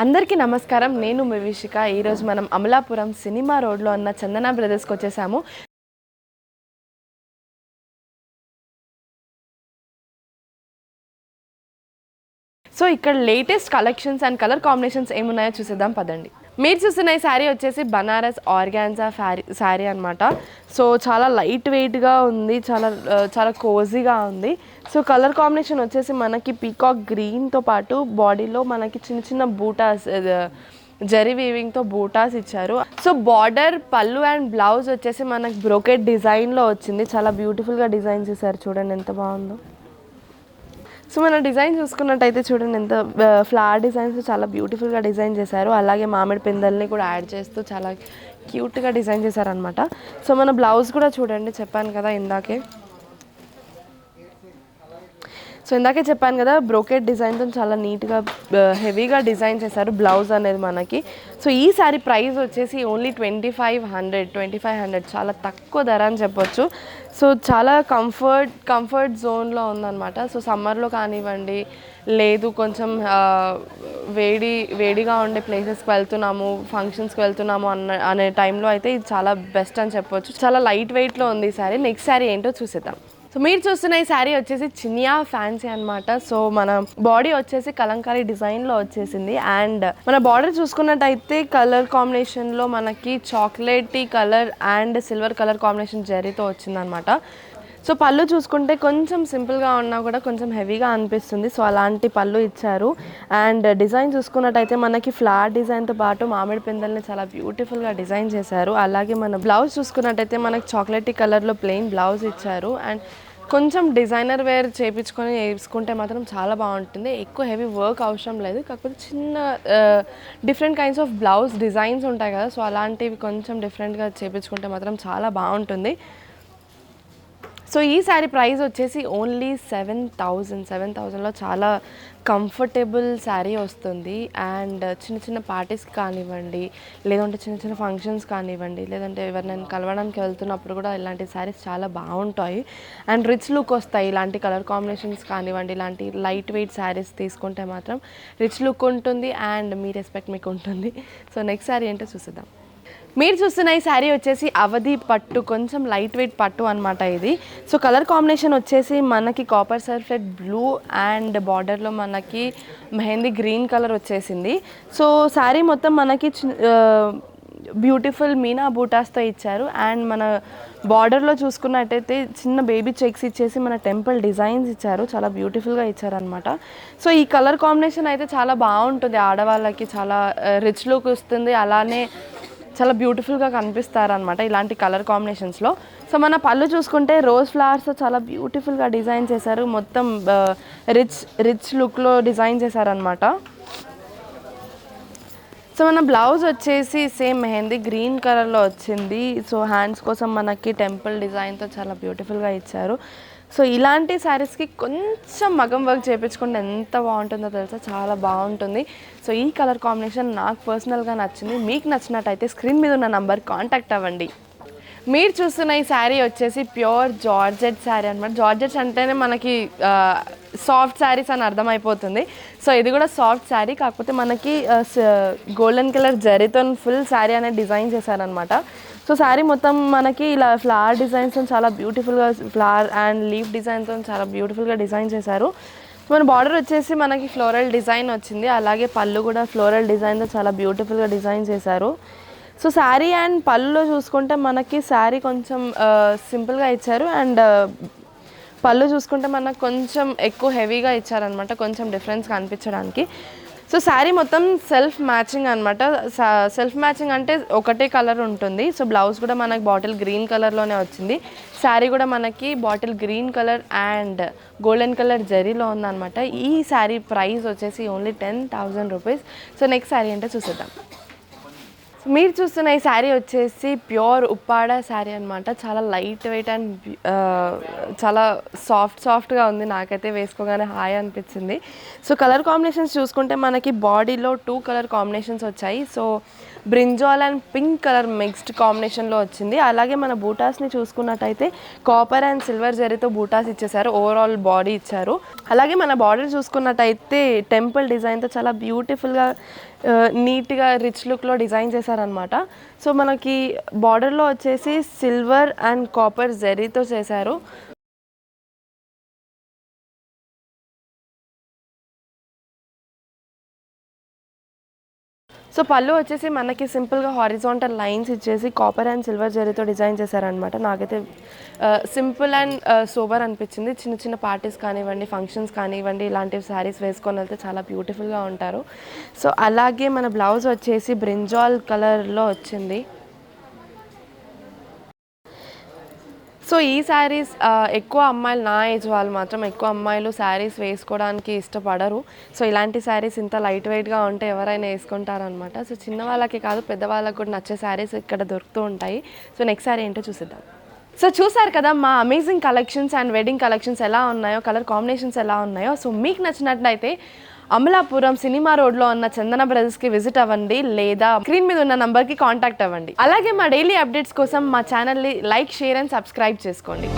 అందరికీ నమస్కారం. నేను మీ విషిక. ఈరోజు మనం అమలాపురం సినిమా రోడ్లో ఉన్న చందన బ్రదర్స్కి వచ్చేసాము. సో ఇక్కడ latest collections and colour combinations ఏమున్నాయో చూసేద్దాం పదండి. మీరు చూస్తున్న ఈ శారీ వచ్చేసి బనారస్ ఆర్గాన్జా శారీ అనమాట. సో చాలా లైట్ వెయిట్గా ఉంది, చాలా కోజీగా ఉంది. సో కలర్ కాంబినేషన్ వచ్చేసి మనకి పీకాక్ గ్రీన్తో పాటు బాడీలో మనకి చిన్న చిన్న బూటాస్, జరీ వీవింగ్తో బూటాస్ ఇచ్చారు. సో బార్డర్, పళ్ళు అండ్ బ్లౌజ్ వచ్చేసి మనకి బ్రోకెట్ డిజైన్లో వచ్చింది. చాలా బ్యూటిఫుల్గా డిజైన్ చేశారు, చూడండి ఎంత బాగుందో. సో మన డిజైన్ చూసుకున్నట్టయితే చూడండి ఎంత ఫ్లవర్ డిజైన్స్ చాలా బ్యూటిఫుల్గా డిజైన్ చేశారు. అలాగే మామిడి పిందల్ని కూడా యాడ్ చేస్తూ చాలా క్యూట్గా డిజైన్ చేశారనమాట. సో మన బ్లౌజ్ కూడా చూడండి, చెప్పాను కదా ఇందాకే చెప్పాను కదా బ్రోకెట్ డిజైన్తో చాలా నీట్గా హెవీగా డిజైన్ చేశారు బ్లౌజ్ అనేది మనకి. సో ఈ శారీ ప్రైస్ వచ్చేసి ఓన్లీ 2500 చాలా తక్కువ ధర అని చెప్పొచ్చు. సో చాలా కంఫర్ట్ జోన్లో ఉందన్నమాట. సో సమ్మర్లో కానివ్వండి, లేదు కొంచెం వేడిగా ఉండే ప్లేసెస్కి వెళ్తున్నాము, ఫంక్షన్స్కి వెళ్తున్నాము అనే టైంలో అయితే ఇది చాలా బెస్ట్ అని చెప్పొచ్చు. చాలా లైట్ వెయిట్లో ఉంది ఈ శారీ. నెక్స్ట్ శారీ ఏంటో చూసేద్దాం. సో మీరు చూస్తున్న ఈ శారీ వచ్చేసి చినియా ఫ్యాన్సీ అనమాట. సో మన బాడీ వచ్చేసి కలంకారీ డిజైన్లో వచ్చేసింది. అండ్ మన బార్డర్ చూసుకున్నట్టయితే కలర్ కాంబినేషన్లో మనకి chocolatey colour and silver colour combination జరీతో వచ్చిందనమాట. సో పళ్ళు చూసుకుంటే కొంచెం సింపుల్గా ఉన్నా కూడా కొంచెం హెవీగా అనిపిస్తుంది. సో అలాంటి పళ్ళు ఇచ్చారు. అండ్ డిజైన్ చూసుకున్నట్టయితే మనకి ఫ్లవర్ డిజైన్తో పాటు మామిడి పిందల్ని చాలా బ్యూటిఫుల్గా డిజైన్ చేశారు. అలాగే మన బ్లౌజ్ చూసుకున్నట్టయితే మనకి చాక్లెటీ కలర్లో ప్లెయిన్ బ్లౌజ్ ఇచ్చారు. అండ్ కొంచెం డిజైనర్ వేర్ చేయించుకొని వేసుకుంటే మాత్రం చాలా బాగుంటుంది. ఎక్కువ హెవీ వర్క్ అవసరం లేదు, కాకపోతే చిన్న different kinds of blouse designs ఉంటాయి కదా, సో అలాంటివి కొంచెం డిఫరెంట్గా చేయించుకుంటే మాత్రం చాలా బాగుంటుంది. సో ఈ శారీ ప్రైస్ వచ్చేసి ఓన్లీ 7,000లో చాలా కంఫర్టబుల్ శారీ వస్తుంది. అండ్ చిన్న పార్టీస్కి కానివ్వండి, లేదంటే చిన్న ఫంక్షన్స్ కానివ్వండి, లేదంటే ఎవరినైనా కలవడానికి వెళ్తున్నప్పుడు కూడా ఇలాంటి శారీస్ చాలా బాగుంటాయి. అండ్ రిచ్ లుక్ వస్తాయి ఇలాంటి కలర్ కాంబినేషన్స్ కానివ్వండి. ఇలాంటి లైట్ వెయిట్ శారీస్ తీసుకుంటే మాత్రం రిచ్ లుక్ ఉంటుంది అండ్ మీ రెస్పెక్ట్ మీకు ఉంటుంది. సో నెక్స్ట్ శారీ ఏంటో చూసేద్దాం. మీరు చూస్తున్న ఈ శారీ వచ్చేసి అవధి పట్టు, కొంచెం లైట్ వెయిట్ పట్టు అనమాట ఇది. సో కలర్ కాంబినేషన్ వచ్చేసి మనకి కాపర్ సల్ఫేట్ బ్లూ అండ్ బార్డర్లో మనకి మెహందీ గ్రీన్ కలర్ వచ్చేసింది. సో శారీ మొత్తం మనకి బ్యూటిఫుల్ మీనా బూటాస్తో ఇచ్చారు. అండ్ మన బార్డర్లో చూసుకున్నట్టయితే చిన్న బేబీ చెక్స్ ఇచ్చేసి మన టెంపుల్ డిజైన్స్ ఇచ్చారు, చాలా బ్యూటిఫుల్గా ఇచ్చారనమాట. సో ఈ కలర్ కాంబినేషన్ అయితే చాలా బాగుంటుంది, ఆడవాళ్ళకి చాలా రిచ్ లుక్ వస్తుంది, అలానే చాలా బ్యూటిఫుల్గా కనిపిస్తారనమాట ఇలాంటి కలర్ కాంబినేషన్స్లో. సో మన పళ్ళు చూసుకుంటే రోజ్ ఫ్లవర్స్ చాలా బ్యూటిఫుల్గా డిజైన్ చేశారు, మొత్తం రిచ్ లుక్లో డిజైన్ చేశారనమాట. సో మన బ్లౌజ్ వచ్చేసి సేమ్ మెహందీ గ్రీన్ కలర్లో వచ్చింది. సో హ్యాండ్స్ కోసం మనకి టెంపుల్ డిజైన్తో చాలా బ్యూటిఫుల్గా ఇచ్చారు. సో ఇలాంటి శారీస్కి కొంచెం మగం వర్క్ చేయించుకుంటే ఎంత బాగుంటుందో తెలుసా, చాలా బాగుంటుంది. సో ఈ కలర్ కాంబినేషన్ నాకు పర్సనల్గా నచ్చింది. మీకు నచ్చినట్టయితే స్క్రీన్ మీద ఉన్న నంబర్ కాంటాక్ట్ అవ్వండి. మీరు చూస్తున్న ఈ శారీ వచ్చేసి ప్యూర్ జార్జెట్ శారీ అనమాట. జార్జెట్స్ అంటేనే మనకి సాఫ్ట్ శారీస్ అని అర్థమైపోతుంది. సో ఇది కూడా సాఫ్ట్ శారీ, కాకపోతే మనకి గోల్డెన్ కలర్ జరీతో ఫుల్ శారీ అనేది డిజైన్ చేశారనమాట. సో శారీ మొత్తం మనకి ఇలా ఫ్లవర్ డిజైన్స్తో చాలా బ్యూటిఫుల్గా, ఫ్లవర్ అండ్ లీఫ్ డిజైన్తో చాలా బ్యూటిఫుల్గా డిజైన్ చేశారు. మన బార్డర్ వచ్చేసి మనకి ఫ్లోరల్ డిజైన్ వచ్చింది. అలాగే పళ్ళు కూడా ఫ్లోరల్ డిజైన్తో చాలా బ్యూటిఫుల్గా డిజైన్ చేశారు. సో శారీ అండ్ పళ్ళులో చూసుకుంటే మనకి శారీ కొంచెం సింపుల్గా ఇచ్చారు. అండ్ పళ్ళు చూసుకుంటే మనకు కొంచెం ఎక్కువ హెవీగా ఇచ్చారనమాట, కొంచెం డిఫరెన్స్ కనిపించడానికి. సో శారీ మొత్తం సెల్ఫ్ మ్యాచింగ్ అనమాట. సెల్ఫ్ మ్యాచింగ్ అంటే ఒకటే కలర్ ఉంటుంది. సో బ్లౌజ్ కూడా మనకి బాటిల్ గ్రీన్ కలర్లోనే వచ్చింది. శారీ కూడా మనకి bottle green colour and golden colour జరీలో ఉందన్నమాట. ఈ శారీ ప్రైస్ వచ్చేసి only 10,000 rupees. So next sari అంటే చూసేద్దాం. మీరు చూస్తున్న ఈ శారీ వచ్చేసి ప్యూర్ ఉప్పాడ శారీ అనమాట. చాలా లైట్ వెయిట్ అండ్ చాలా సాఫ్ట్గా ఉంది, నాకైతే వేసుకోగానే హాయ్ అనిపించింది. సో కలర్ కాంబినేషన్స్ చూసుకుంటే మనకి బాడీలో 2 కలర్ కాంబినేషన్స్ వచ్చాయి. So brinjal and pink colour mixed కాంబినేషన్లో వచ్చింది. అలాగే మన బూటాస్ని చూసుకున్నట్టయితే కాపర్ అండ్ సిల్వర్ జరీతో బూటాస్ ఇచ్చేసారు, ఓవరాల్ బాడీ ఇచ్చారు. అలాగే మన బార్డర్ చూసుకున్నట్టయితే టెంపుల్ డిజైన్తో చాలా బ్యూటిఫుల్గా నీట్గా రిచ్ లుక్లో డిజైన్ చేశారనమాట. సో మనకి బార్డర్లో వచ్చేసి సిల్వర్ అండ్ కాపర్ జెరీతో చేశారు. సో పళ్ళు వచ్చేసి మనకి సింపుల్గా హారిజాంటల్ లైన్స్ ఇచ్చేసి కాపర్ అండ్ సిల్వర్ జరీతో డిజైన్ చేశారనమాట. నాకైతే సింపుల్ అండ్ సోబర్ అనిపించింది. చిన్న చిన్న పార్టీస్ కానివ్వండి, ఫంక్షన్స్ కానివ్వండి, ఇలాంటి శారీస్ వేసుకొని వెళ్తే చాలా బ్యూటిఫుల్గా ఉంటారు. సో అలాగే మన బ్లౌజ్ వచ్చేసి బ్రింజాల్ కలర్లో వచ్చింది. సో ఈ శారీస్ ఎక్కువ అమ్మాయిలు, నా ఏజ్ వాళ్ళు మాత్రం ఎక్కువ అమ్మాయిలు శారీస్ వేసుకోవడానికి ఇష్టపడరు. సో ఇలాంటి శారీస్ ఇంత లైట్ వెయిట్గా ఉంటే ఎవరైనా వేసుకుంటారనమాట. సో చిన్న వాళ్ళకి కాదు, పెద్దవాళ్ళకి కూడా నచ్చే శారీస్ ఇక్కడ దొరుకుతూ ఉంటాయి. సో నెక్స్ట్ శారీ ఏంటో చూసిద్దాం. సో చూసారు కదా మా amazing collections and wedding collections ఎలా ఉన్నాయో, కలర్ కాంబినేషన్స్ ఎలా ఉన్నాయో. సో మీకు నచ్చినట్లయితే అమలాపురం సినిమా రోడ్లో ఉన్న చందన బ్రదర్స్కి విజిట్ అవ్వండి, లేదా స్క్రీన్ మీద ఉన్న నంబర్కి కాంటాక్ట్ అవ్వండి. అలాగే మా డైలీ అప్డేట్స్ కోసం మా ఛానల్ని లైక్, షేర్ అండ్ సబ్స్క్రైబ్ చేసుకోండి.